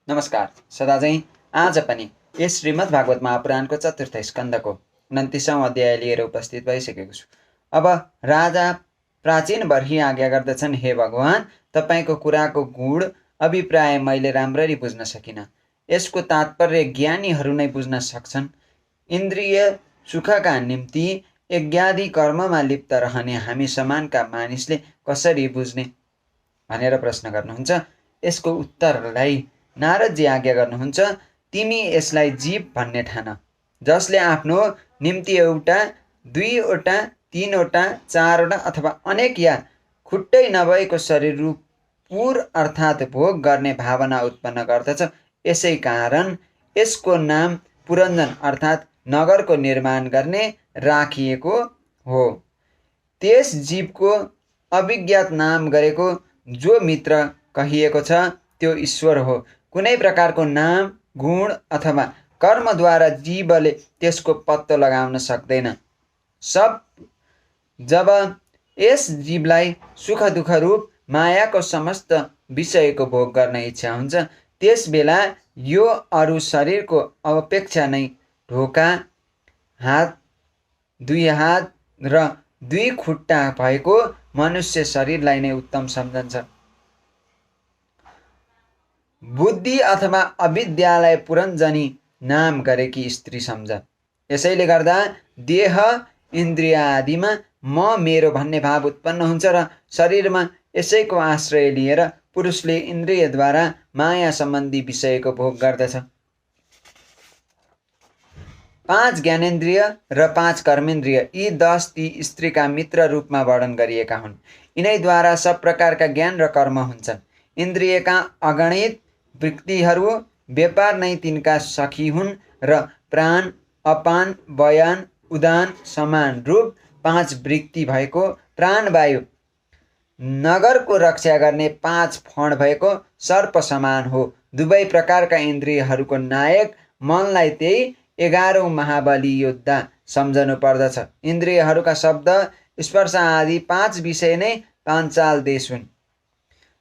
नमस्कार। सदाझैँ आज पनि यस श्रीमद् भागवत महापुराणको चतुर्थ स्कन्धको 29औं अध्याय लिएर उपस्थित भइसकेको छु। अब राजा प्राचीन बर्ही आज्ञा गर्दछन्, हे भगवान, तपाईँको कुराको गुण अभिप्राय मैले राम्ररी बुझ्न सकिनँ। यसको तात्पर्य ज्ञानीहरू नै बुझ्न सक्छन्। इन्द्रिय सुखका निम्ति यज्ञादि कर्ममा लिप्त रहने हामी समानका मानिसले कसरी बुझ्ने भनेर प्रश्न गर्नुहुन्छ। यसको उत्तरलाई नारदजी आज्ञा गर्नुहुन्छ, तिमी यसलाई जीव भन्ने ठान, जसले आफ्नो निम्ति एउटा, दुईवटा, तीनवटा, चारवटा अथवा अनेक या खुट्टै नभएको शरीर रूप पुर अर्थात् भोग गर्ने भावना उत्पन्न गर्दछ। यसै कारण यसको नाम पुरञ्जन अर्थात् नगरको निर्माण गर्ने राखिएको हो। त्यस जीवको अभिज्ञात नाम गरेको जो मित्र कहिएको छ त्यो ईश्वर हो। कुनै प्रकारको नाम, गुण अथवा कर्मद्वारा जीवले त्यसको पत्तो लगाउन सक्दैन। जब यस जीवलाई सुख दुःख रूप मायाको समस्त विषयको भोग गर्ने इच्छा हुन्छ, त्यस बेला यो अरू शरीरको अपेक्षा नै ढोका, दुई हात र दुई खुट्टा भएको मनुष्य शरीरलाई नै उत्तम सम्झन्छ। बुद्धि अथवा अविद्यालाई पुरञ्जनी नाम गरेकी स्त्री सम्झ। यसैले गर्दा देह, इन्द्रिय आदिमा म मेरो भन्ने भाव उत्पन्न हुन्छ र शरीरमा यसैको आश्रय लिएर पुरुषले इन्द्रियद्वारा माया सम्बन्धी विषयको भोग गर्दछ। 5 ज्ञानेन्द्रिय र 5 कर्मेन्द्रिय यी 10 ती स्त्रीका मित्र रूपमा वर्णन गरिएका हुन्। यिनैद्वारा सब प्रकारका ज्ञान र कर्म हुन्छन्। इन्द्रियका अगणित वृत्तिहरू व्यापार नै तिनका सखी हुन् र प्राण, अपान, बयान, उदान, समान रूप 5 वृत्ति भएको प्राणवायु, नगरको रक्षा गर्ने 5 फण भएको सर्प समान हो। दुवै प्रकारका इन्द्रियहरूको नायक मनलाई त्यही 11औं महाबली योद्धा सम्झनु पर्दछ। इन्द्रियहरूका शब्द, स्पर्श आदि 5 विषय नै पाञ्चाल देश हुन्,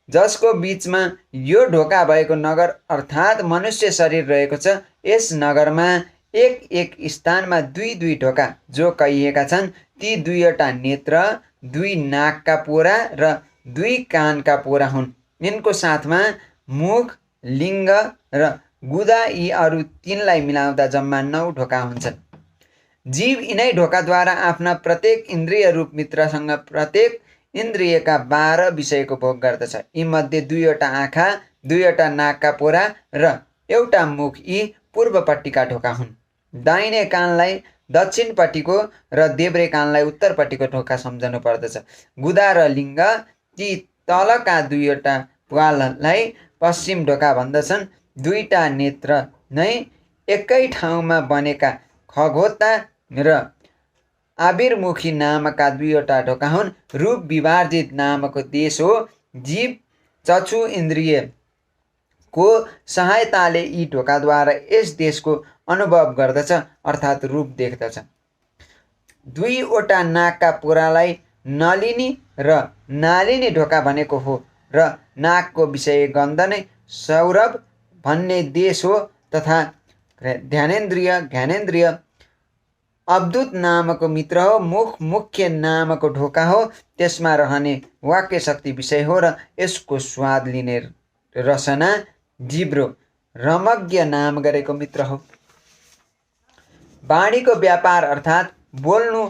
जसको बीचमा यो ढोका भएको नगर अर्थात् मनुष्य शरीर रहेको छ। यस नगरमा एक एक स्थानमा 2 ढोका जो कहिएका छन्, ती 2वटा नेत्र, 2 नाकका पोरा र 2 कानका पोरा हुन्। यिनको साथमा मुख, लिङ्ग र गुदा यी अरू 3लाई मिलाउँदा जम्मा 9 ढोका हुन्छन्। जीव यिनै ढोकाद्वारा आफ्ना प्रत्येक इन्द्रिय रूप मित्रसँग प्रत्येक इन्द्रियका 12 विषयको भोग गर्दछ। यी मध्ये 2वटा आँखा, 2वटा नाकका पोरा र एउटा मुख यी पूर्वपट्टिका ढोका हुन्। दाहिने कानलाई दक्षिणपट्टिको र देब्रे कानलाई उत्तरपट्टिको ढोका सम्झनु पर्दछ। गुदा र लिङ्ग ती तलका 2वटा प्वाललाई पश्चिम ढोका भन्दछन्। 2टा नेत्र नै एकै ठाउँमा बनेका खगोता र आविर्मुखी नामका 2वटा ढोका हुन्। रूप विभाजित नामको देश हो। जीव चक्षु इन्द्रियको सहायताले यी ढोकाद्वारा यस देशको अनुभव गर्दछ अर्थात् रूप देख्दछ। 2वटा नाकका पोरालाई नलिनी र नालिनी ढोका भनेको हो र नाकको विषय गन्ध नै सौरभ भन्ने देश हो तथा ध्यानेन्द्रिय, ज्ञानेन्द्रिय अवधूत नामको मित्र हो। मुख मुख्य नामको ढोका हो, त्यसमा रहने वाक्य शक्ति विषय हो र यसको स्वाद लिने रसना जिब्रो रमज्ञ नाम गरेको मित्र हो। वाणीको व्यापार अर्थात् बोल्नु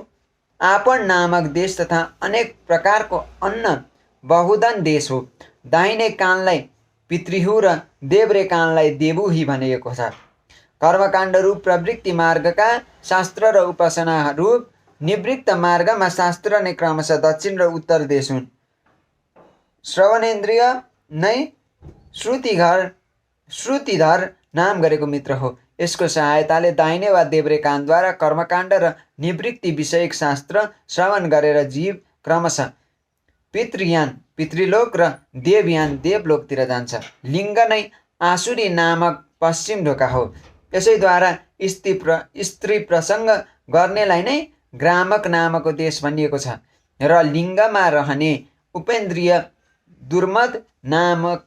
आपन नामक देश तथा अनेक प्रकारको अन्न बहुधन देश हो। दाहिने कानलाई पितृहु र देब्रे कानलाई देवुही भनिएको छ। कर्मकाण्ड रूप प्रवृत्ति मार्गका शास्त्र र उपासना रूप निवृत्त मार्गमा शास्त्र नै क्रमशः दक्षिण र उत्तर देश हुन्। श्रवणेन्द्रिय नै श्रुतिधर नाम गरेको मित्र हो। यसको सहायताले दाहिने वा देब्रे कानद्वारा कर्मकाण्ड र निवृत्ति विषयक शास्त्र श्रवण गरेर जीव क्रमशः पितृयान पितृलोक र देवयान देवलोकतिर जान्छ। लिङ्ग नै आसुरी नामक पश्चिम ढोका हो। यसैद्वारा स्त्री प्रसङ्ग गर्नेलाई नै ग्रामक नामको देश भनिएको छ र लिङ्गमा रहने उपेन्द्रिय दुर्मद नामक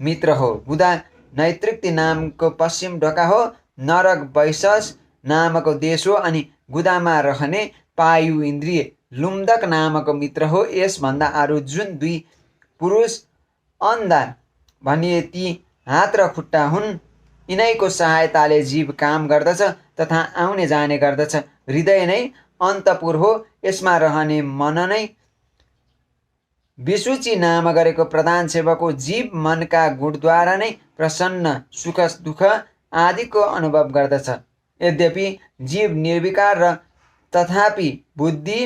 मित्र हो। गुदा नैतृक्ति नामको पश्चिम ढोका हो, नरक वैशस नामको देश हो, अनि गुदामा रहने पायु इन्द्रिय लुम्दक नामको मित्र हो। यसभन्दा अरू जुन दुई पुरुष अन्धा भनिए ती हात र खुट्टा हुन्, यिनैको सहायताले जीव काम गर्दछ तथा आउने जाने गर्दछ। हृदय नै अन्तपुर हो, यसमा रहने मन नै विसूची नाम गरेको प्रधान सेवक हो। जीव मनका गुणद्वारा नै प्रसन्न, सुख, दुःख आदिको अनुभव गर्दछ। यद्यपि जीव निर्विकार र तथापि बुद्धि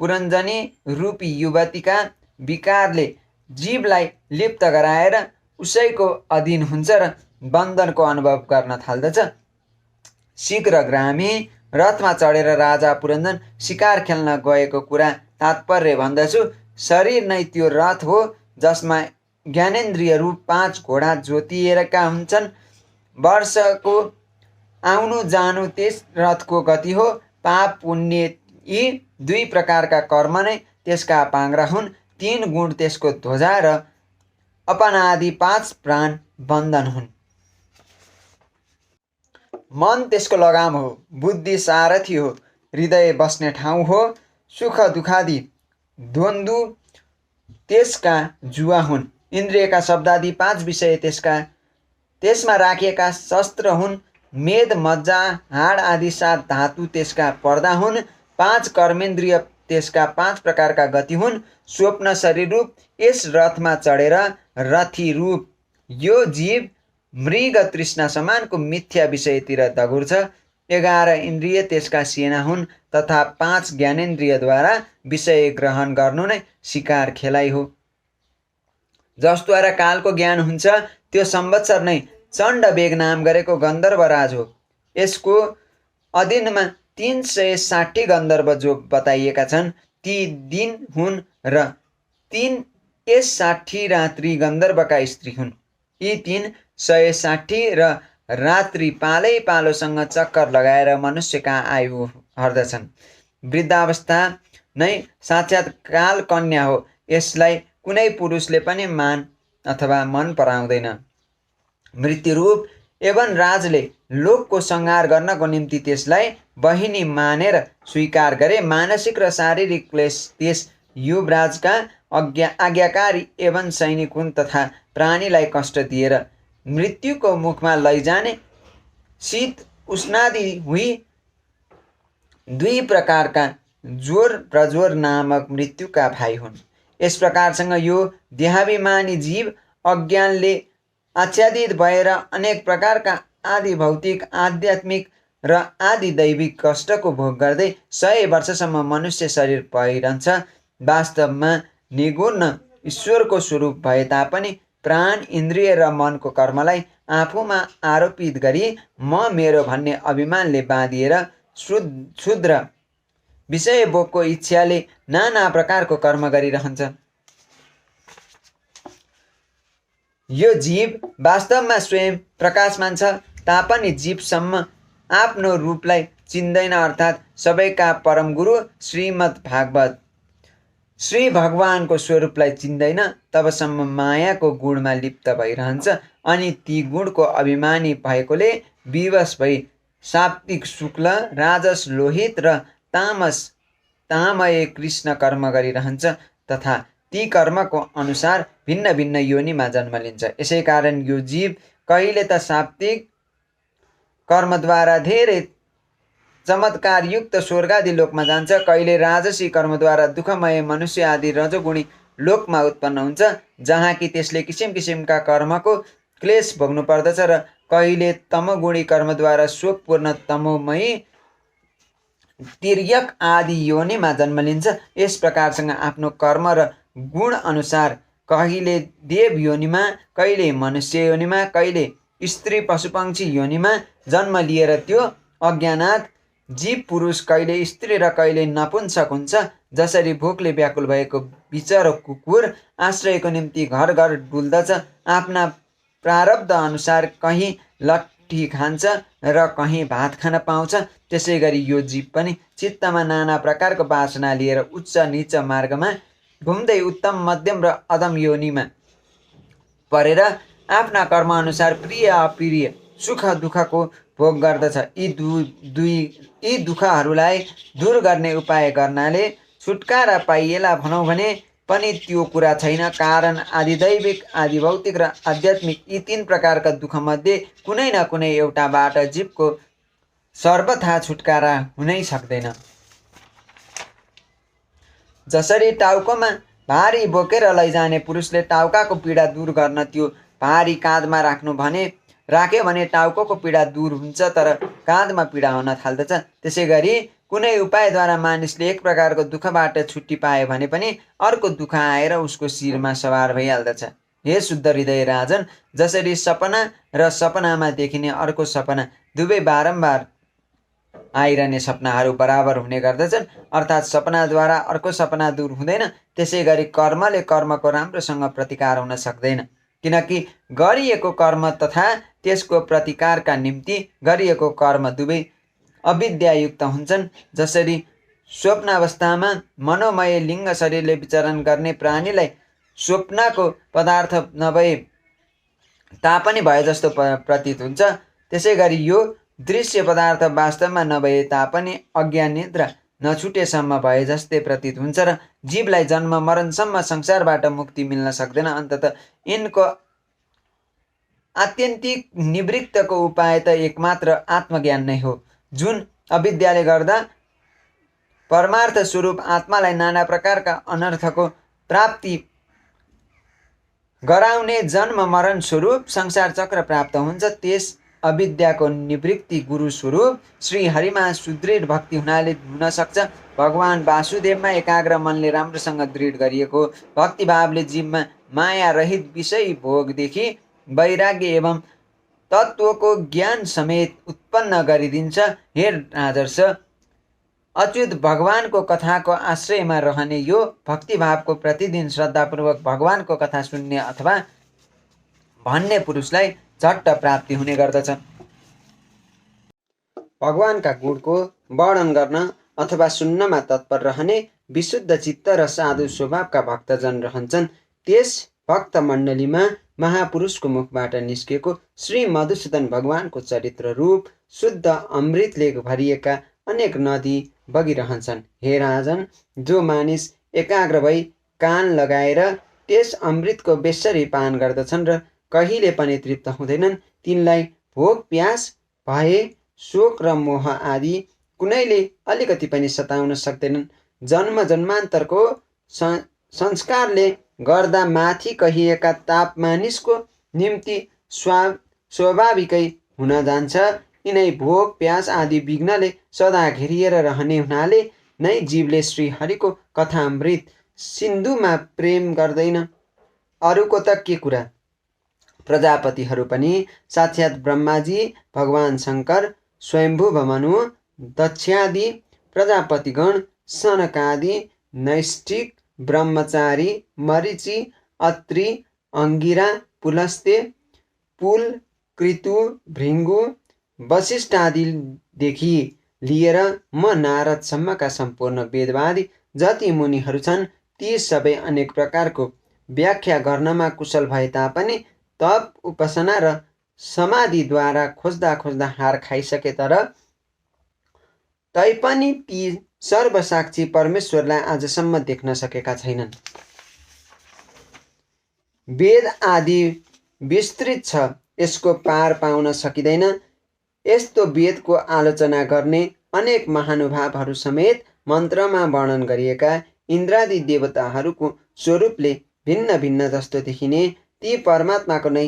पुरञ्जनी रूपी युवतीका विकारले जीवलाई लिप्त गराएर उसैको अधीन हुन्छ र बन्धनको अनुभव गर्न थाल्दछ। शीघ्रगामी रथमा चढेर राजा पुरञ्जन शिकार खेल्न गएको कुरा तात्पर्य भन्दछु। शरीर नै त्यो रथ हो जसमा ज्ञानेन्द्रिय रूप 5 घोडा जोतिएका हुन्छन्। वर्षको आउनु जानु त्यस रथको गति हो। पाप पुण्य यी दुई प्रकारका कर्म नै त्यसका पाङ्ग्रा हुन्। 3 गुण त्यसको ध्वजा र अपनादि 5 प्राण बन्धन हुन्। मन त्यसको लगाम हो, बुद्धि सारथी हो, हृदय बस्ने ठाउँ हो, सुख दुखादि द्वन्द्व त्यसका जुवा हुन्। इन्द्रियका शब्दादि 5 विषय त्यसमा राखिएका शस्त्र हुन्। मेद, मज्जा, हाड आदि 7 धातु त्यसका पर्दा हुन्। 5 कर्मेन्द्रिय त्यसका 5 प्रकारका गति हुन्। स्वप्न शरीर रूप यस रथमा चढेर रथी रूप यो जीव मृग तृष्णा समानको मिथ्या विषयतिर दगुर्छ। 11 इन्द्रिय त्यसका सेना हुन् तथा 5 ज्ञानेन्द्रियद्वारा विषय ग्रहण गर्नु नै शिकार खेलाइ हो। जसद्वारा कालको ज्ञान हुन्छ त्यो संवत्सर नै चण्ड बेग नाम गरेको गन्धर्वराज हो। यसको अधीनमा 360 गन्धर्व जो बताइएका छन् ती दिन हुन् र 360 रात्रि गन्धर्वका स्त्री हुन्। यी 360 र रात्रि पालै पालोसँग चक्कर लगाएर मनुष्यका आयु हर्दछन्। वृद्धावस्था नै साक्षात् काल कन्या हो। यसलाई कुनै पुरुषले पनि मान अथवा मन पराउँदैन। मृत्युरूप एवं राजले लोकको संहार गर्नको निम्ति त्यसलाई बहिनी मानेर स्वीकार गरे। मानसिक र शारीरिक क्लेश त्यस युवराजका आज्ञाकारी एवं सैनिक हुन् तथा प्राणीलाई कष्ट दिएर मृत्युको मुखमा लैजाने शीत उष्णादि हुई 2 प्रकारका ज्वर प्रज्वर नामक मृत्युका भाइ हुन्। यस प्रकारसँग यो देहाभिमानी जीव अज्ञानले आच्छादित भएर अनेक प्रकारका आदि भौतिक, आध्यात्मिक र आदि दैविक कष्टको भोग गर्दै 100 वर्षसम्म मनुष्य शरीर पाइरहन्छ। वास्तवमा निगुण ईश्वरको स्वरूप भए तापनि प्राण, इन्द्रिय र मनको कर्मलाई आफूमा आरोपित गरी म मेरो भन्ने अभिमानले बाँधिएर क्षुद्र विषय भोगको इच्छाले नाना प्रकारको कर्म गरिरहन्छ। यो जीव वास्तवमा स्वयं प्रकाशमान छ तापनि जीवसम्म आफ्नो रूपलाई चिन्दैन। अर्थात् सबैका परम गुरु श्रीमद् भागवत श्री भगवानको स्वरूपलाई चिन्दैन। तबसम्म मायाको गुणमा लिप्त भइरहन्छ अनि ती गुणको अभिमानी भएकोले विवश भई सात्विक शुक्ल, राजस लोहित र तामस तामय कृष्ण कर्म गरिरहन्छ तथा ती कर्मको अनुसार भिन्न भिन्न योनिमा जन्म लिन्छ। यसै कारण यो जीव कहिले त सात्विक कर्मद्वारा धेरै चमत्कारयुक्त स्वर्गादि लोकमा जान्छ, कहिले राजसी कर्मद्वारा दुःखमय मनुष्य आदि रजोगुणी लोकमा उत्पन्न हुन्छ जहाँ कि त्यसले किसिम किसिमका कर्मको क्लेश भोग्नु पर्दछ र कहिले तमोगुणी कर्मद्वारा शोकपूर्ण तमोमयी तिर्यक आदि योनिमा जन्म लिन्छ। यस प्रकारसँग आफ्नो कर्म र गुण अनुसार कहिले देव योनिमा, कहिले मनुष्य योनिमा, कहिले स्त्री पशुपक्षी योनिमा जन्म लिएर त्यो अज्ञानात जीव पुरुष कहिले स्त्री र कहिले नपुंसक हुन्छ। जसरी भोकले व्याकुल भएको बिचरो कुकुर आश्रयको निम्ति घर घर डुल्दछ, आफ्ना प्रारब्ध अनुसार कहीँ लट्ठी खान्छ र कहीँ भात खान पाउँछ, त्यसै गरी यो जीव पनि चित्तमा नाना प्रकारको वासना लिएर उच्च नीच मार्गमा घुम्दै उत्तम, मध्यम र अधम योनिमा परेर आफ्ना कर्मअनुसार प्रिय अप्रिय सुख दुःखको भोग गर्दछ। यी दुःखहरूलाई दूर गर्ने उपाय गर्नाले छुटकारा पाइएला भनौँ भने पनि त्यो कुरा छैन। कारण आदिदैविक, आदिभौतिक र आध्यात्मिक यी 3 प्रकारका दुःखमध्ये कुनै न कुनै एउटाबाट जीवको सर्वथा छुटकारा हुनै सक्दैन। जसरी टाउकोमा भारी बोकेर लैजाने पुरुषले टाउकाको पीडा दूर गर्न त्यो भारी काँधमा राख्यो भने टाउको पीडा दूर हुन्छ, तर काँधमा पीडा हुन थाल्दछ। त्यसै गरी कुनै उपायद्वारा मानिसले एक प्रकारको दुःखबाट छुट्टी पायो भने पनि अर्को दुःख आएर उसको शिरमा सवार भइहाल्दछ। हे शुद्ध हृदय राजन, जसरी सपना र सपनामा देखिने अर्को सपना दुवै बारम्बार आइरहने सपनाहरू बराबर हुने गर्दछन्, अर्थात् सपनाद्वारा अर्को सपना दूर हुँदैन, त्यसै गरी कर्मले कर्मको राम्रोसँग प्रतिकार हुन सक्दैन। किनकि गरिएको कर्म तथा त्यसको प्रतिकारका निम्ति गरिएको कर्म दुवै अविद्यायुक्त हुन्छन्। जसरी स्वप्नावस्थामा मनोमय लिङ्ग शरीरले विचरण गर्ने प्राणीलाई स्वप्नको पदार्थ नभए तापनि भए जस्तो प्रतीत हुन्छ, त्यसै गरी यो दृश्य पदार्थ वास्तवमा नभए तापनि अज्ञान निद्रा नछुटेसम्म भए जस्तै प्रतीत हुन्छ र जीवलाई जन्म मरणसम्म संसारबाट मुक्ति मिल्न सक्दैन। अन्ततः यिनको आत्यन्तिक निवृत्तको उपाय त एकमात्र आत्मज्ञान नै हो, जुन अविद्याले गर्दा परमार्थ स्वरूप आत्मालाई नाना प्रकारका अनर्थको प्राप्ति गराउने जन्म मरण स्वरूप संसार चक्र प्राप्त हुन्छ। त्यस अविद्याको निवृत्ति गुरु स्वरूप श्री हरिमा सुदृढ भक्ति हुनाले हुन सक्छ। भगवान वासुदेवमा एकाग्र मनले राम्रोसँग दृढ गरिएको भक्तिभावले जीवमा माया रहित विषय भोगदेखि वैराग्य एवं तत्त्वको ज्ञान समेत उत्पन्न गरिदिन्छ। हे राजर्ष, अच्युत भगवानको कथाको आश्रयमा रहने यो भक्तिभावको प्रतिदिन श्रद्धापूर्वक भगवानको कथा सुन्ने अथवा भन्ने पुरुषलाई झट्ट प्राप्ति हुने गर्दछ। भगवानका गुणको वर्णन गर्न अथवा सुन्नमा तत्पर रहने विशुद्ध चित्त र साधु स्वभावका भक्तजन रहन्छन्। त्यस भक्त मण्डलीमा महापुरुषको मुखबाट निस्केको श्री मधुसूदन भगवानको चरित्र रूप शुद्ध अमृतले भरिएका अनेक नदी बगिरहन्छन्। हे राजन, जो मानिस एकाग्र भई कान लगाएर त्यस अमृतको बेसरी पान गर्दछन् र कहिले पनि तृप्त हुँदैनन्, तिनलाई भोक प्यास भए शोक र मोह आदि कुनैले अलिकति पनि सताउन सक्दैनन्। जन्म जन्मान्तरको संस्कारले गर्दा माथि कहिएका ताप मानिसको निम्ति स्वाभाविकै हुन जान्छ। यिनै भोक प्यास आदि विघ्नले सदा घेरिएर रहने हुनाले नै जीवले श्री हरिको कथामृत सिन्धुमा प्रेम गर्दैन। अरूको त के कुरा, प्रजापतिहरू पनि साक्षात् ब्रह्माजी, भगवान शङ्कर, स्वयम्भुव मनु, दक्षादि प्रजापतिगण, सनकादि, नैष्ठिक, ब्रह्मचारी, मरीचि, अत्रि, अङ्गिरा, पुलस्त्य, पुल, कृतु, भृङ्गु, वशिष्ठादिदेखि लिएर म नारदसम्मका सम्पूर्ण वेदवादी जति मुनिहरू छन्, ती सबै अनेक प्रकारको व्याख्या गर्नमा कुशल भए तापनि तप, उपासना र समाधिद्वारा खोज्दा खोज्दा हार खाइसके, तर तैपनि ती सर्वसाक्षी परमेश्वरलाई आजसम्म देख्न सकेका छैनन्। वेद आदि विस्तृत छ, यसको पार पाउन सकिँदैन। यस्तो वेदको आलोचना गर्ने अनेक महानुभावहरू समेत मन्त्रमा वर्णन गरिएका इन्द्रादि देवताहरूको स्वरूपले भिन्न भिन्न जस्तो देखिने ती परमात्माको नै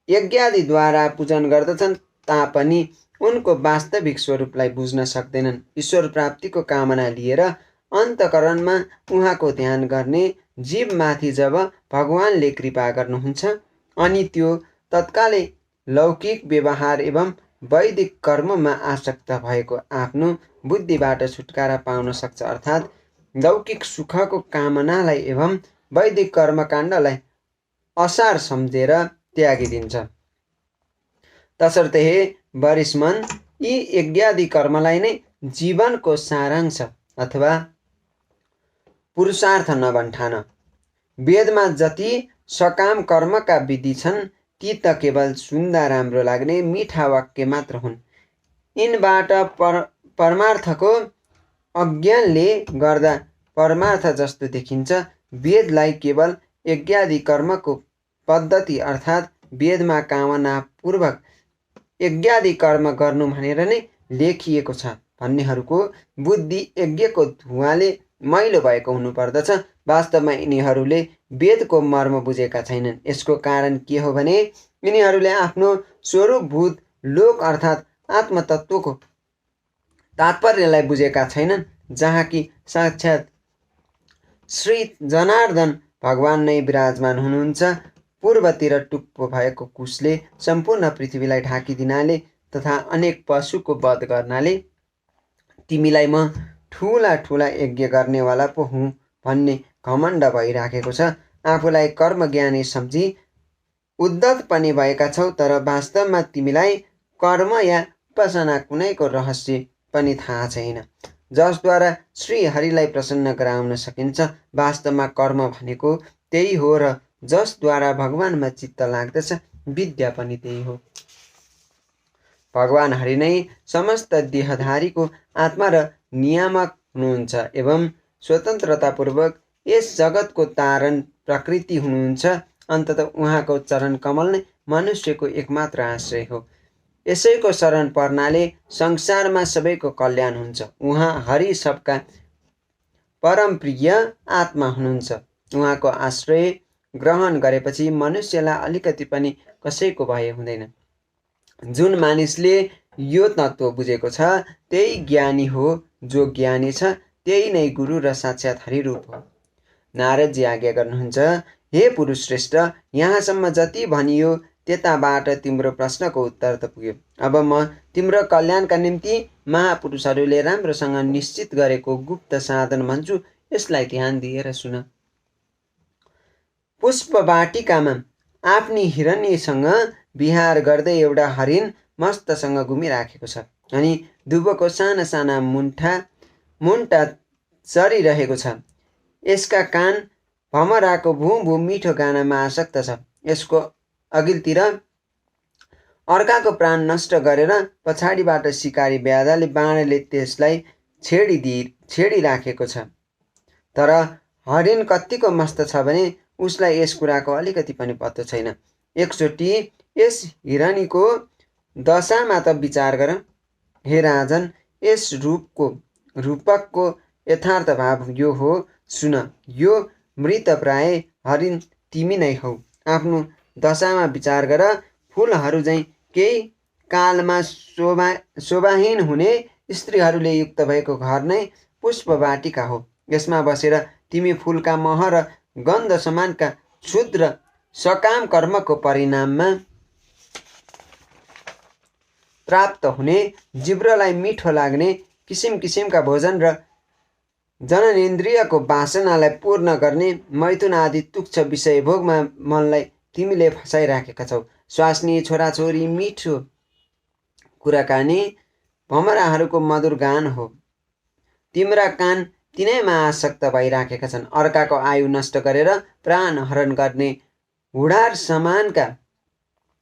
यज्ञादिद्वारा पूजन गर्दछन् तापनि उनको वास्तविक स्वरूपलाई बुझ्न सक्दैनन्। ईश्वर प्राप्तिको कामना लिएर अन्तकरणमा उहाँको ध्यान गर्ने जीवमाथि जब भगवानले कृपा गर्नुहुन्छ अनि त्यो तत्कालै लौकिक व्यवहार एवं वैदिक कर्ममा आसक्त भएको आफ्नो बुद्धिबाट छुटकारा पाउन सक्छ, अर्थात् लौकिक सुखको कामनालाई एवं वैदिक कर्मकाण्डलाई असार सम्झेर त्यागिदिन्छ। तसर्थ हे वरिष्मन, यी यज्ञादि कर्मलाई नै जीवनको सारांश अथवा पुरुषार्थ नबन्ठान। वेदमा जति सकाम कर्मका विधि छन् ती त केवल सुन्दा राम्रो लाग्ने मिठा वाक्य मात्र हुन्। यिनबाट परमार्थको अज्ञानले गर्दा परमार्थ जस्तो देखिन्छ। वेदलाई केवल यज्ञादि कर्मको पद्धति अर्थात् वेदमा कामनापूर्वक यज्ञादि कर्म गर्नु भनेर नै लेखिएको छ भन्नेहरूको बुद्धि यज्ञको धुवाले मैलो भएको हुनुपर्दछ। वास्तवमा यिनीहरूले वेदको मर्म बुझेका छैनन्। यसको कारण के हो भने यिनीहरूले आफ्नो स्वरूपभूत लोक अर्थात् आत्मतत्त्वको तात्पर्यलाई बुझेका छैनन्, जहाँ कि साक्षात् श्री जनार्दन भगवान नै विराजमान हुनुहुन्छ। पूर्वतिर टुप्पो भएको कुशले सम्पूर्ण पृथ्वीलाई ढाकिदिनाले तथा अनेक पशुको वध गर्नाले तिमीलाई म ठुला ठुला यज्ञ गर्नेवाला पो हुँ भन्ने घमण्ड भइराखेको छ। आफूलाई कर्मज्ञानी सम्झी उद्धत पनि भएका छौ, तर वास्तवमा तिमीलाई कर्म या उपासना कुनैको रहस्य पनि थाहा छैन, जसद्वारा श्री हरिलाई प्रसन्न गराउन सकिन्छ। वास्तवमा कर्म भनेको त्यही हो र जसद्वारा भगवानमा चित्त लाग्दछ, विद्या पनि त्यही हो। भगवान हरि नै समस्त देहधारीको आत्मा र नियामक हुनुहुन्छ एवं स्वतन्त्रतापूर्वक यस जगतको तारण प्रकृति हुनुहुन्छ। अन्ततः उहाँको चरण कमल नै मनुष्यको एकमात्र आश्रय हो। यसैको शरण पर्नाले संसारमा सबैको कल्याण हुन्छ। उहाँ हरि सबका परम प्रिय आत्मा हुनुहुन्छ। उहाँको आश्रय ग्रहण गरेपछि मनुष्यलाई अलिकति पनि कसैको भय हुँदैन। जुन मानिसले यो तत्त्व बुझेको छ त्यही ज्ञानी हो। जो ज्ञानी छ त्यही नै गुरु र साक्षात् हरिरूप हो। नारदजी आज्ञा गर्नुहुन्छ, हे पुरुष श्रेष्ठ, यहाँसम्म जति भनियो त्यताबाट तिम्रो प्रश्नको उत्तर त पुग्यो। अब म तिम्रो कल्याणका निम्ति महापुरुषहरूले राम्रोसँग निश्चित गरेको गुप्त साधन भन्छु, यसलाई ध्यान दिएर सुन। पुष्पवाटिकामा आफ्नी हिरण्यसँग विहार गर्दै एउटा हरिण मस्तसँग घुमिराखेको छ अनि दुबोको साना साना मुन्टा चरिरहेको छ। यसका कान भमराको भूँ भूँ मिठो गानामा आसक्त छ। यसको अघिल्तिर अर्काको प्राण नष्ट गरेर पछाडिबाट सिकारी ब्याधाले बाणले त्यसलाई छेडिराखेको छ। तर हरिण कत्तिको मस्त छ भने उसलाई यस कुराको अलिकति पनि पत्तो छैन। एकचोटि यस हिरणीको दशामा त विचार गर। हे राजन, यस रूपकको यथार्थ भाव यो हो, सुन। यो मृतप्राय हरिण तिमी नै हौ। आफ्नो दशामा विचार गर। फुलहरू झैँ केही कालमा शोभाहीन हुने स्त्रीहरूले युक्त भएको घर नै पुष्पवाटिका हो। यसमा बसेर तिमी फुलका मह र गन्ध समानका क्षुद्र सकाम कर्मको परिणाममा प्राप्त हुने जिब्रोलाई मिठो लाग्ने किसिम किसिमका भोजन र जननेन्द्रियको वासनालाई पूर्ण गर्ने मैथुन आदि तुच्छ विषय भोगमा मनलाई तिमीले फसाइराखेका छौ। स्वास्नी, छोराछोरी, मिठो कुराकानी, भमराहरूको मधुर गान हो। तिम्रा कान तिनैमा आसक्त भइराखेका छन्। अर्काको आयु नष्ट गरेर प्राण हरण गर्ने हुडार समानका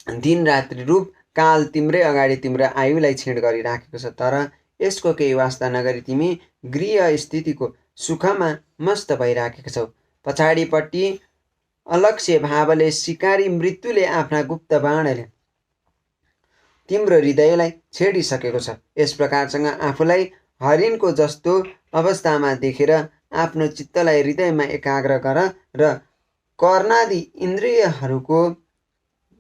दिनरात्रि रूप काल तिम्रै अगाडि तिम्रो आयुलाई क्षीण गरिराखेको छ। तर यसको केही वास्ता नगरी तिमी गृह स्थितिको सुखमा मस्त भइराखेका छौ। पछाडिपट्टि अलक्ष्य भावले शिकारी मृत्युले आफ्ना गुप्त बाणले तिम्रो हृदयलाई छेडिसकेको छ। यस प्रकारसँग आफूलाई हरिणको जस्तो अवस्थामा देखेर आफ्नो चित्तलाई हृदयमा एकाग्र गर र कर्णादि इन्द्रियहरूको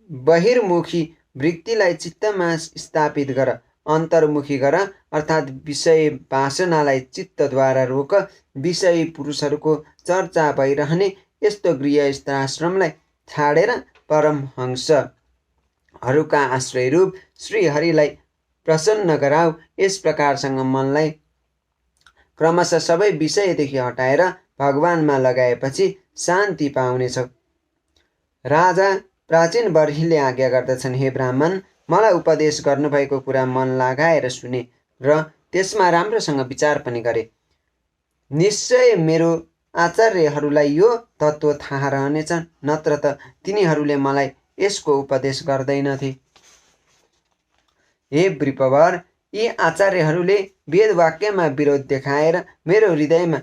बहिर्मुखी वृत्तिलाई चित्तमा स्थापित गर। अन्तर्मुखी गर अर्थात् विषय वासनालाई चित्तद्वारा रोक। विषयी पुरुषहरूको चर्चा भइरहने यस्तो गृहस्थाश्रमलाई छाडेर परमहंसहरूका आश्रयरूप श्रीहरिलाई प्रसन्न गराऊ। यस प्रकारसँग मनलाई क्रमशः सबै विषयदेखि हटाएर भगवानमा लगाएपछि शान्ति पाउनेछौ। राजा प्राचीन बर्हिले आज्ञा गर्दछन्, हे ब्राह्मण, मलाई उपदेश गर्नुभएको कुरा मन लगाएर सुने र त्यसमा राम्रोसँग विचार पनि गरे। निश्चय मेरो आचार्यहरूलाई यो तत्त्व थाहा रहनेछ, नत्र त तिनीहरूले मलाई यसको उपदेश गर्दैनथे। हे वृपवर, यी आचार्यहरूले वेद वाक्यमा विरोध देखाएर मेरो हृदयमा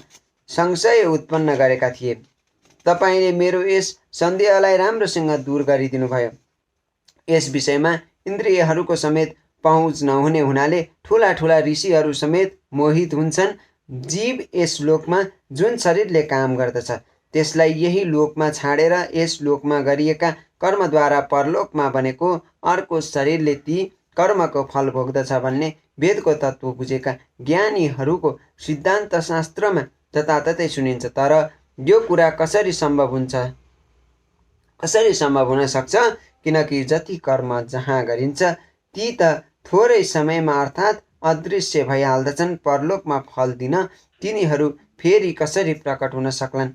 संशय उत्पन्न गरेका थिए। तपाईँले मेरो यस सन्देहलाई राम्रोसँग दूर गरिदिनुभयो। यस विषयमा इन्द्रियहरूको समेत पहुँच नहुने हुनाले ठुला ठुला ऋषिहरू समेत मोहित हुन्छन्। जीव यस लोकमा जुन शरीरले काम गर्दछ त्यसलाई यही लोकमा छाडेर यस लोकमा गरिएका कर्मद्वारा परलोकमा बनेको अर्को शरीरले ती कर्मको फल भोग्दछ भन्ने वेदको तत्त्व बुझेका ज्ञानीहरूको सिद्धान्त शास्त्रमा जताततै सुनिन्छ। तर यो कुरा कसरी सम्भव हुन सक्छ? किनकि जति कर्म जहाँ गरिन्छ ती त थोरै समयमा अर्थात् अदृश्य भइहाल्दछन्। परलोकमा फल दिन तिनीहरू फेरि कसरी प्रकट हुन सक्लान्?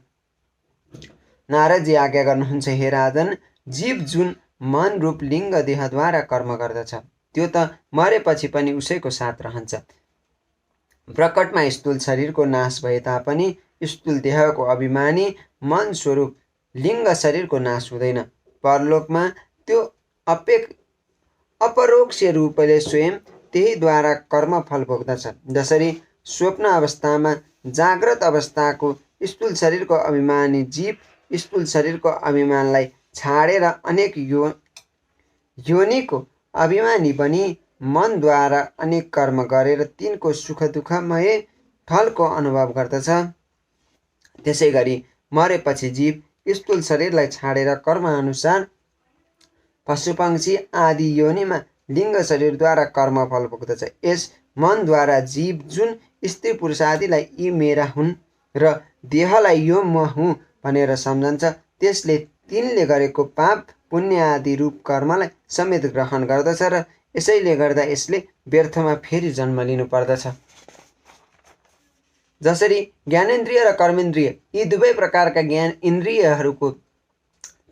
नारदजी आज्ञा गर्नुहुन्छ, हे राजन, जीव जुन मन रूप लिङ्ग देहद्वारा कर्म गर्दछ त्यो त मरेपछि पनि उसैको साथ रहन्छ। प्रकटमा स्थूल शरीरको नाश भए तापनि स्थूल देहको अभिमानी मन स्वरूप लिङ्ग शरीरको नाश हुँदैन। परलोकमा त्यो अपरोक्ष रूपले स्वयं त्यहीद्वारा कर्मफल भोग्दछ। जसरी स्वप्न अवस्थामा जाग्रत अवस्थाको स्थूल शरीरको अभिमानी जीव स्थूल शरीरको अभिमानलाई छाडेर अनेक योनिको अभिमानी बनी मनद्वारा अनेक कर्म गरेर तिनको सुख दुःखमय फलको अनुभव गर्दछ, त्यसै गरी मरेपछि जीव स्थूल शरीरलाई छाडेर कर्मअनुसार पशुपक्षी आदि योनिमा लिङ्ग शरीरद्वारा कर्मफल भोग्दछ। यस मनद्वारा जीव जुन स्त्री पुरुष आदिलाई यी मेरा हुन् र देहलाई यो म हुँ भनेर सम्झन्छ त्यसले तिनले गरेको पाप पुण्य आदि रूप कर्मलाई समेत ग्रहण गर्दछ र यसैले गर्दा यसले व्यर्थमा फेरि जन्म लिनु पर्दछ। जसरी ज्ञानेन्द्रिय र कर्मेन्द्रिय यी दुवै प्रकारका ज्ञान इन्द्रियहरूको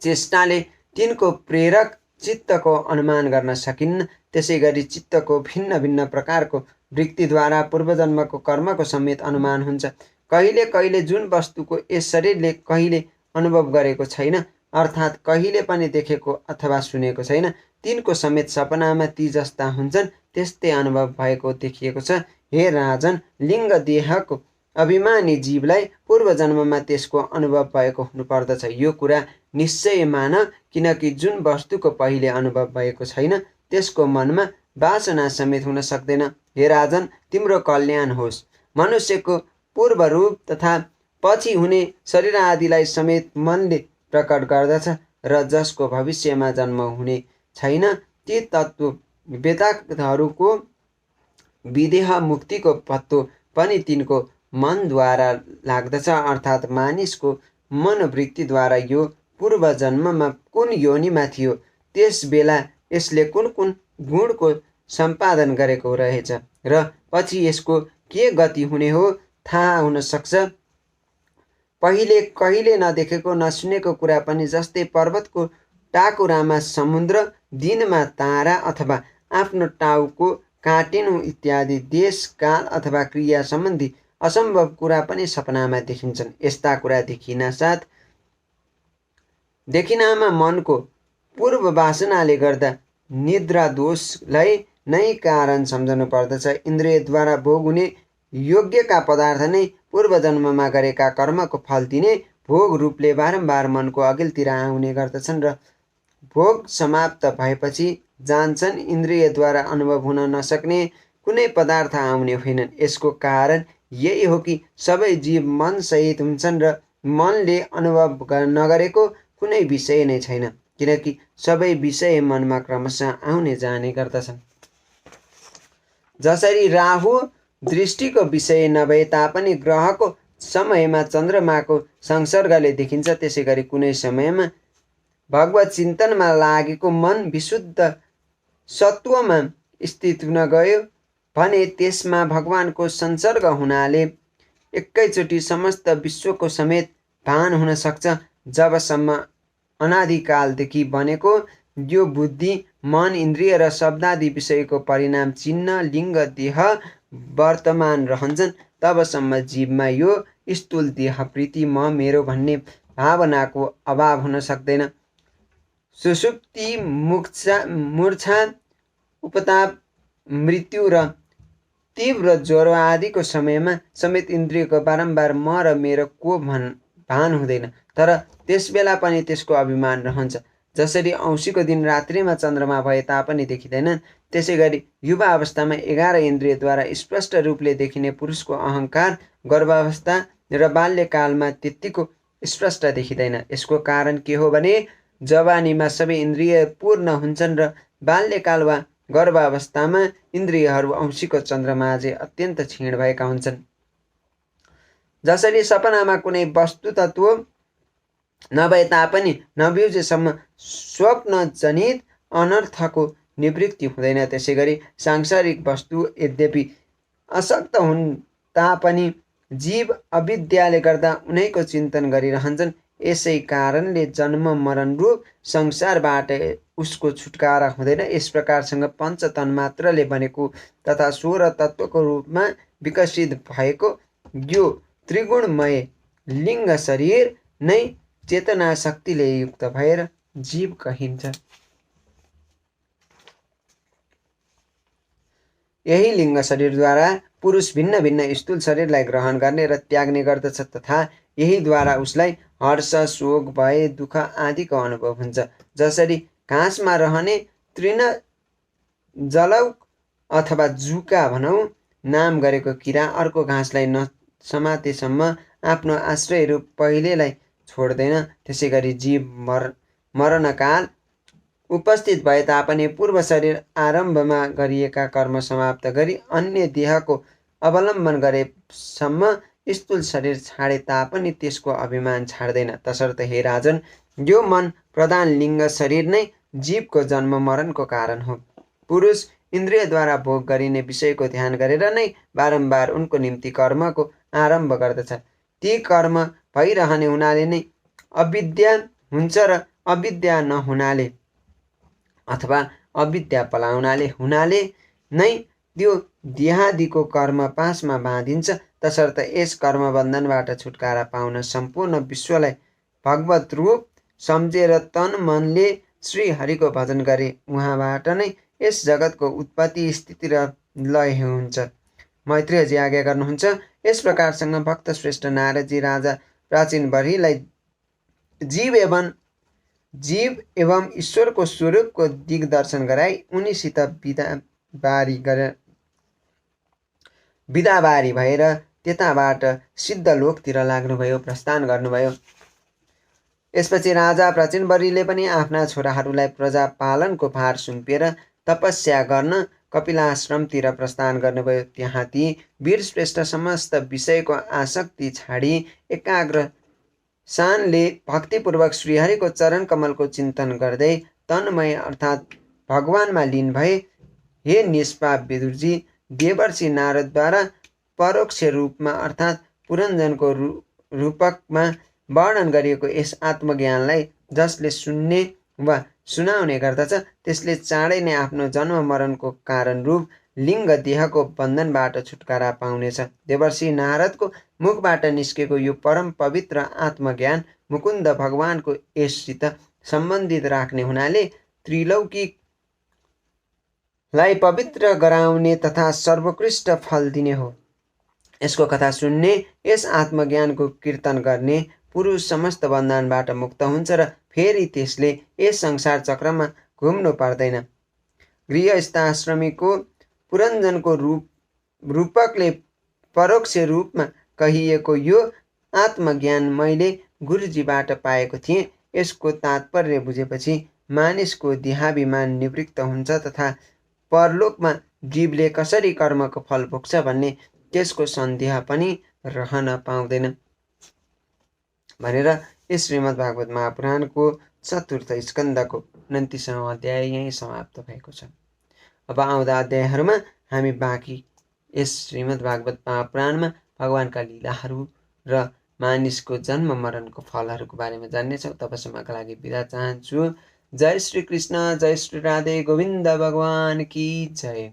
चेष्टाले तिनको प्रेरक चित्तको अनुमान गर्न सकिन्न, त्यसै गरी चित्तको भिन्न भिन्न प्रकारको वृत्तिद्वारा पूर्वजन्मको कर्मको समेत अनुमान हुन्छ। कहिले कहिले जुन वस्तुको यस शरीरले कहिले अनुभव गरेको छैन अर्थात् कहिले पनि देखेको अथवा सुनेको छैन तिनको समेत सपनामा ती जस्ता हुन्छन् त्यस्तै अनुभव भएको देखिएको छ। हे राजन, लिङ्ग देहको अभिमानी जीवलाई पूर्व जन्ममा त्यसको अनुभव भएको हुनुपर्दछ। यो कुरा निश्चय मान, किनकि जुन वस्तुको पहिले अनुभव भएको छैन त्यसको मनमा वासना समेत हुन सक्दैन। हे राजन, तिम्रो कल्याण होस्। मनुष्यको पूर्व रूप तथा पछि हुने शरीर आदिलाई समेत मनले प्रकट गर्दछ र जसको भविष्यमा जन्म हुने छैन ती तत्त्व वेदान्तहरूको विदेह मुक्तिको पत्तो पनि तिनको मनद्वारा लाग्दछ। अर्थात् मानिसको मनोवृत्तिद्वारा यो पूर्व जन्ममा कुन योनिमा थियो त्यस बेला यसले कुन कुन गुणको सम्पादन गरेको रहेछ र पछि यसको के गति हुने हो थाहा हुन सक्छ। पहिले कहिले नदेखेको नसुनेको कुरा पनि, जस्तै पर्वतको टाकुरामा समुद्र, दिनमा तारा अथवा आफ्नो टाउको काटिनु इत्यादि देश काल अथवा क्रिया सम्बन्धी असम्भव कुरा पनि सपनामा देखिन्छन्। यस्ता कुरा देखिनामा मनको पूर्व वासनाले गर्दा निद्रा दोषलाई नै कारण सम्झनु पर्दछ। इन्द्रियद्वारा भोग हुने योग्यका पदार्थ नै पूर्व जन्ममा गरेका कर्मको फल दिने भोग रूपले बारम्बार मनको अघिल्तिर आउने गर्दछन् र भोग समाप्त भएपछि जान्छन्। इन्द्रियद्वारा अनुभव हुन नसक्ने कुनै पदार्थ आउने होइनन्। यसको कारण यही हो कि सबै जीव मन सहित हुन्छन् र मनले अनुभव नगरेको कुनै विषय नै छैन, किनकि सबै विषय मनमा क्रमशः आउने जाने गर्दछन्। जसरी राहु दृष्टिको विषय नभए तापनि ग्रहको समयमा चन्द्रमाको संसर्गले देखिन्छ, त्यसै गरी कुनै समयमा भगवत चिन्तनमा लागेको मन विशुद्ध सत्वमा स्थित हुन गयो भने त्यसमा भगवानको संसर्ग हुनाले एकैचोटि समस्त विश्वको समेत भान हुन सक्छ। जबसम्म अनादिकालदेखि बनेको यो बुद्धि, मन, इन्द्रिय र शब्दादि विषयको परिणाम चिन्ह, लिङ्ग, देह वर्तमान रहन्छन् तबसम्म जीवमा यो स्थूल देह प्रीति म मेरो भन्ने भावनाको अभाव हुन सक्दैन। सुषुप्ति, मूर्छा, उपताप, मृत्यु र तीव्र ज्वरो आदिको समयमा समेत इन्द्रियको बारम्बार म र मेरो को भान हुँदैन, तर त्यसबेला पनि त्यसको अभिमान रहन्छ। जसरी औँसीको दिन रात्रिमा चन्द्रमा भए तापनि देखिँदैनन्, त्यसै गरी युवा अवस्थामा 11 इन्द्रियद्वारा स्पष्ट रूपले देखिने पुरुषको अहङ्कार गर्भावस्था र बाल्यकालमा त्यत्तिको स्पष्ट देखिँदैन। यसको कारण के हो भने जवानीमा सबै इन्द्रिय पूर्ण हुन्छन् र बाल्यकाल वा गर्भावस्थामा इन्द्रियहरू औँसीको चन्द्रमा अझै अत्यन्त क्षीण भएका हुन्छन्। जसरी सपनामा कुनै वस्तु तत्त्व नभए तापनि नबिउजेसम्म स्वप्नजनित अनर्थको निवृत्ति हुँदैन, त्यसै गरी सांसारिक वस्तु यद्यपि अशक्त हुन् तापनि जीव अविद्याले गर्दा उनैको चिन्तन गरिरहन्छन्। यसै कारणले जन्म मरण रूप संसारबाट उसको छुटकारा हुँदैन। यस प्रकारसँग पञ्चतन मात्रले बनेको तथा 16 तत्त्वको रूपमा विकसित भएको यो त्रिगुणमय लिङ्ग शरीर नै चेतना शक्तिले युक्त भएर जीव कहिन्छ। यही लिङ्ग शरीरद्वारा पुरुष भिन्न भिन्न स्थूल शरीरलाई ग्रहण गर्ने र त्याग्ने गर्दछ तथा यहीद्वारा उसलाई हर्ष, शोक, भय, दुःख आदिको अनुभव हुन्छ। जसरी घाँसमा रहने तृण, जलौक अथवा जुका भनौँ नाम गरेको किरा अर्को घाँसलाई नसमातेसम्म आफ्नो आश्रय रूप पहिलेलाई छोड्दैन, त्यसै गरी जीव मरणकाल उपस्थित भए तापनि पूर्व शरीर आरम्भमा गरिएका कर्म समाप्त गरी अन्य देहको अवलम्बन गरेसम्म स्थूल शरीर छाडे तापनि त्यसको अभिमान छाड्दैन। तसर्थ हे राजन, यो मन प्रधान लिङ्ग शरीर नै जीवको जन्म मरणको कारण हो। पुरुष इन्द्रियद्वारा भोग गरिने विषयको ध्यान गरेर नै बारम्बार उनको निम्ति कर्मको आरम्भ गर्दछ। ती कर्म भइरहने हुनाले नै अविद्या हुन्छ र अविद्या नहुनाले अथवा अविद्या पलाउनाले हुनाले नै त्यो देहादिको कर्म पाशमा बाँधिन्छ। तसर्थ यस कर्म बन्धनबाट छुटकारा पाउन सम्पूर्ण विश्वलाई भगवत रूप सम्झेर तन मनले श्री हरिको भजन गरे उहाँबाट नै यस जगतको उत्पत्ति, स्थिति र लय हुन्छ। मैत्रेयजी आज्ञा गर्नुहुन्छ, यस प्रकारसँग भक्त श्रेष्ठ नारदजी राजा प्राचीन बर्हीलाई जीव एवं ईश्वरको स्वरूपको दिग्दर्शन गराई उनीसित बिदाबारी भएर त्यताबाट सिद्ध लोकतिर लाग्नुभयो, प्रस्थान गर्नुभयो। यसपछि राजा प्राचीनबरीले पनि आफ्ना छोराहरूलाई प्रजापालनको भार सुम्पिएर तपस्या गर्न कपिलाश्रमतिर प्रस्थान गर्नुभयो। त्यहाँ ती वीरश्रेष्ठ समस्त विषयको आसक्ति छाडी एकाग्र शानले भक्तिपूर्वक श्रीहरिको चरण कमलको चिन्तन गर्दै तन्मय अर्थात् भगवानमा लीन भए। हे निष्पाप विदुरजी, देवर्षि नारदद्वारा परोक्ष रूपमा अर्थात् पुरञ्जनको रूपकमा वर्णन गरिएको यस आत्मज्ञानलाई जसले सुन्ने वा सुनाउने गर्दछ त्यसले चाँडै नै आफ्नो जन्म मरणको कारण रूप लिङ्ग देहको बन्धनबाट छुटकारा पाउनेछ। देवर्षि नारदको मुखबाट निस्केको यो परम पवित्र आत्मज्ञान मुकुन्द भगवानको यससित सम्बन्धित राख्ने हुनाले त्रिलौकीलाई पवित्र गराउने तथा सर्वोत्कृष्ट फल दिने हो। यसको कथा सुन्ने, यस आत्मज्ञानको कीर्तन गर्ने पुरुष समस्त बन्धनबाट मुक्त हुन्छ र फेरि त्यसले यस संसार चक्रमा घुम्नु पर्दैन। गृहस्थाश्रमीको पुरञ्जनको रूपकले परोक्ष रूपमा कहिएको यो आत्मज्ञान मैले गुरुजीबाट पाएको थिएँ। यसको तात्पर्य बुझेपछि मानिसको देहाभिमान निवृत्त हुन्छ तथा परलोकमा जीवले कसरी कर्मको फल भोग्छ भन्ने त्यसको सन्देह पनि रहन पाउँदैन भनेर यस श्रीमद् भागवत महापुराणको 4th स्कन्धको 29औं अध्याय यहीँ समाप्त भएको छ। अब आउँदा अध्यायहरूमा हामी बाँकी यस श्रीमद् भागवत महापुराणमा भगवानका लीलाहरू र मानिसको जन्म मरणको फलहरूको बारेमा जान्नेछौँ। तबसम्मका लागि बिदा चाहन्छु। जय श्री कृष्ण, जय श्री राधे, गोविन्द भगवान की जय।